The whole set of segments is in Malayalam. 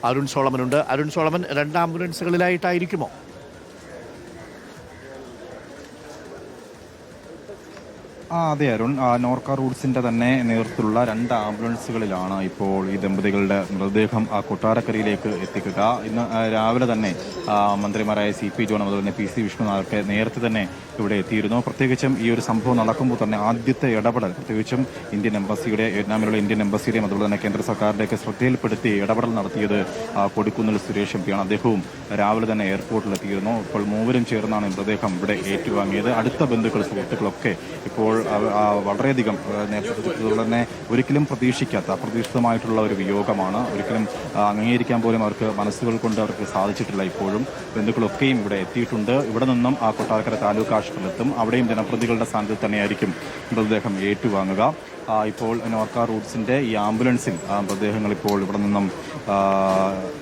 അരുൺ സോളമനുണ്ട്. അരുൺ സോളമൻ, 2 ആംബുലൻസുകളിലായിട്ടായിരിക്കുമോ? അതെ അരുൺ, നോർക്ക റൂട്ട്സിന്റെ തന്നെ നേതൃത്വത്തിലുള്ള 2 ആംബുലൻസുകളിലാണ് ഇപ്പോൾ ഈ ദമ്പതികളുടെ മൃതദേഹം കൊട്ടാരക്കരയിലേക്ക് എത്തിക്കുക. ഇന്ന് രാവിലെ തന്നെ മന്ത്രിമാരായ CP ജോൺ അതുപോലെ തന്നെ PC വിഷ്ണുനാഥൊക്കെ നേരത്തെ തന്നെ ഇവിടെ എത്തിയിരുന്നു. പ്രത്യേകിച്ചും ഈ ഒരു സംഭവം നടക്കുമ്പോൾ തന്നെ ആദ്യത്തെ ഇടപെടൽ പ്രത്യേകിച്ചും വിയറ്റ്നാമിലുള്ള ഇന്ത്യൻ എംബസിയുടെയും അതുപോലെ തന്നെ കേന്ദ്ര സർക്കാരിന്റെയൊക്കെ ശ്രദ്ധയിൽപ്പെടുത്തി ഇടപെടൽ നടത്തിയത് കൊടിക്കുന്നിൽ സുരേഷ് MPയാണ്. അദ്ദേഹവും രാവിലെ തന്നെ എയർപോർട്ടിലെത്തിയിരുന്നു. ഇപ്പോൾ മൂവരും ചേർന്നാണ് മൃതദേഹം ഇവിടെ ഏറ്റുവാങ്ങിയത്. അടുത്ത ബന്ധുക്കൾ, സുഹൃത്തുക്കളൊക്കെ ഇപ്പോൾ വളരെയധികം നേതൃത്വത്തിൽ തന്നെ ഒരിക്കലും പ്രതീക്ഷിക്കാത്ത അപ്രതീക്ഷിതമായിട്ടുള്ള ഒരു വിയോഗമാണ്. ഒരിക്കലും അംഗീകരിക്കാൻ പോലും അവർക്ക് മനസ്സുകൾ കൊണ്ട് അവർക്ക് സാധിച്ചിട്ടില്ല. ഇപ്പോഴും ബന്ധുക്കളൊക്കെയും ഇവിടെ എത്തിയിട്ടുണ്ട്. ഇവിടെ നിന്നും കൊട്ടാരക്കര താലൂക്ക് ആശുപത്രിയിലെത്തും. അവിടെയും ജനപ്രതിനിധികളുടെ സാന്നിധ്യത്തിൽ തന്നെയായിരിക്കും മൃതദേഹം ഏറ്റുവാങ്ങുക. ഇപ്പോൾ നോർക്ക റൂട്ട്സിന്റെ ഈ ആംബുലൻസിൽ മൃതദേഹങ്ങൾ ഇപ്പോൾ ഇവിടെ നിന്നും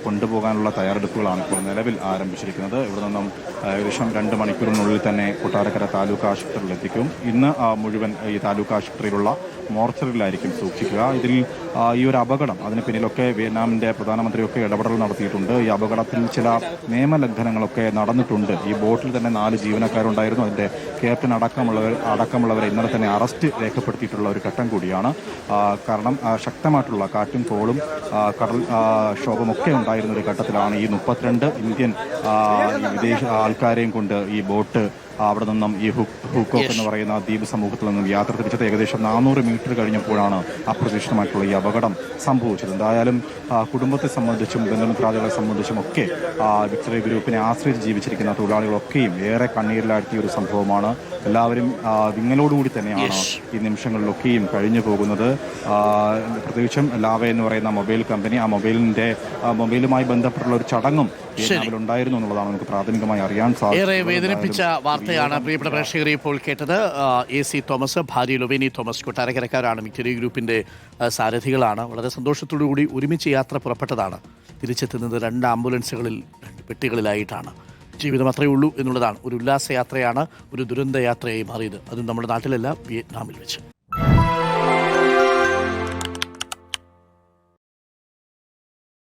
കൊണ്ടുപോകാനുള്ള തയ്യാറെടുപ്പുകളാണ് ഇപ്പോൾ നിലവിൽ ആരംഭിച്ചിരിക്കുന്നത്. ഇവിടെ നിന്നും ഏകദേശം 2 മണിക്കൂറിനുള്ളിൽ തന്നെ കൊട്ടാരക്കര താലൂക്ക് ആശുപത്രിയിൽ എത്തിക്കും. ഇന്ന് മുഴുവൻ ഈ താലൂക്ക് ആശുപത്രിയിലുള്ള മോർച്ചറിയിലായിരിക്കും സൂക്ഷിക്കുക. ഇതിൽ ഈ ഒരു അപകടം, അതിന് പിന്നിലൊക്കെ വിയറ്റ്നാമിന്റെ പ്രധാനമന്ത്രിയൊക്കെ ഇടപെടൽ നടത്തിയിട്ടുണ്ട്. ഈ അപകടത്തിൽ ചില നിയമലംഘനങ്ങളൊക്കെ നടന്നിട്ടുണ്ട്. ഈ ബോട്ടിൽ തന്നെ 4 ജീവനക്കാരുണ്ടായിരുന്നു. അതിന്റെ ക്യാപ്റ്റൻ അടക്കമുള്ളവരെ ഇന്നലെ തന്നെ അറസ്റ്റ് രേഖപ്പെടുത്തിയിട്ടുള്ള ഒരു ഘട്ടം കൂടിയാണ്. കാരണം ശക്തമായിട്ടുള്ള കാറ്റും കോളും കടൽ ക്ഷോഭമൊക്കെ ഉണ്ടായിരുന്ന ഒരു ഘട്ടത്തിലാണ് ഈ 32 ഇന്ത്യൻ വിദേശ ആൾക്കാരെയും കൊണ്ട് ഈ ബോട്ട് അവിടെ നിന്നും ഈ ഹൂക്കോക്ക് എന്ന് പറയുന്ന ദ്വീപ് സമൂഹത്തിൽ നിന്നും യാത്ര തിരിച്ചത്. ഏകദേശം 400 മീറ്റർ കഴിഞ്ഞപ്പോഴാണ് അപ്രതീക്ഷിതമായിട്ടുള്ള ഈ അപകടം സംഭവിച്ചത്. എന്തായാലും കുടുംബത്തെ സംബന്ധിച്ചും ബന്ധുമിത്രാദികളെ സംബന്ധിച്ചും ഒക്കെ വിക്ടറി ഗ്രൂപ്പിനെ ആശ്രയിച്ച് ജീവിച്ചിരിക്കുന്ന തൊഴിലാളികളൊക്കെയും ഏറെ കണ്ണീരിലാഴ്ത്തിയ ഒരു സംഭവമാണ്. എല്ലാവരും വിങ്ങലോടുകൂടി തന്നെയാണ് ഈ നിമിഷങ്ങളിലൊക്കെയും കഴിഞ്ഞു പോകുന്നത്. പ്രത്യേകിച്ചും ലാവ എന്ന് പറയുന്ന മൊബൈൽ കമ്പനി, ആ മൊബൈലുമായി ബന്ധപ്പെട്ടുള്ള ഒരു ചടങ്ങും ഉണ്ടായിരുന്നു എന്നുള്ളതാണ് നമുക്ക് പ്രാഥമികമായി അറിയാൻ സാധിച്ചത്. ഏറെ വേദനിപ്പിച്ച വാർത്തയാണ് പ്രിയപ്പെട്ട പ്രേക്ഷകരെ ഇപ്പോൾ കേട്ടത്. AC തോമസ്, ഭാര്യ ലൊവേനി തോമസ് കൊട്ടാരക്കരക്കാരാണ്. വിക്ടറി ഗ്രൂപ്പിന്റെ സാരഥികളാണ്. വളരെ സന്തോഷത്തോടുകൂടി ഒരുമിച്ച് യാത്ര പുറപ്പെട്ടതാണ്. തിരിച്ചെത്തുന്നത് 2 ആംബുലൻസുകളിൽ 2 പെട്ടികളിലായിട്ടാണ്. ജീവിതം അത്രയേ ഉള്ളൂ എന്നുള്ളതാണ്. ഒരു ഉല്ലാസയാത്രയാണ് ഒരു ദുരന്തയാത്രയായി മാറിയത്. അതും നമ്മുടെ നാട്ടിലല്ല, വിയറ്റ്നാമിൽ വെച്ച്.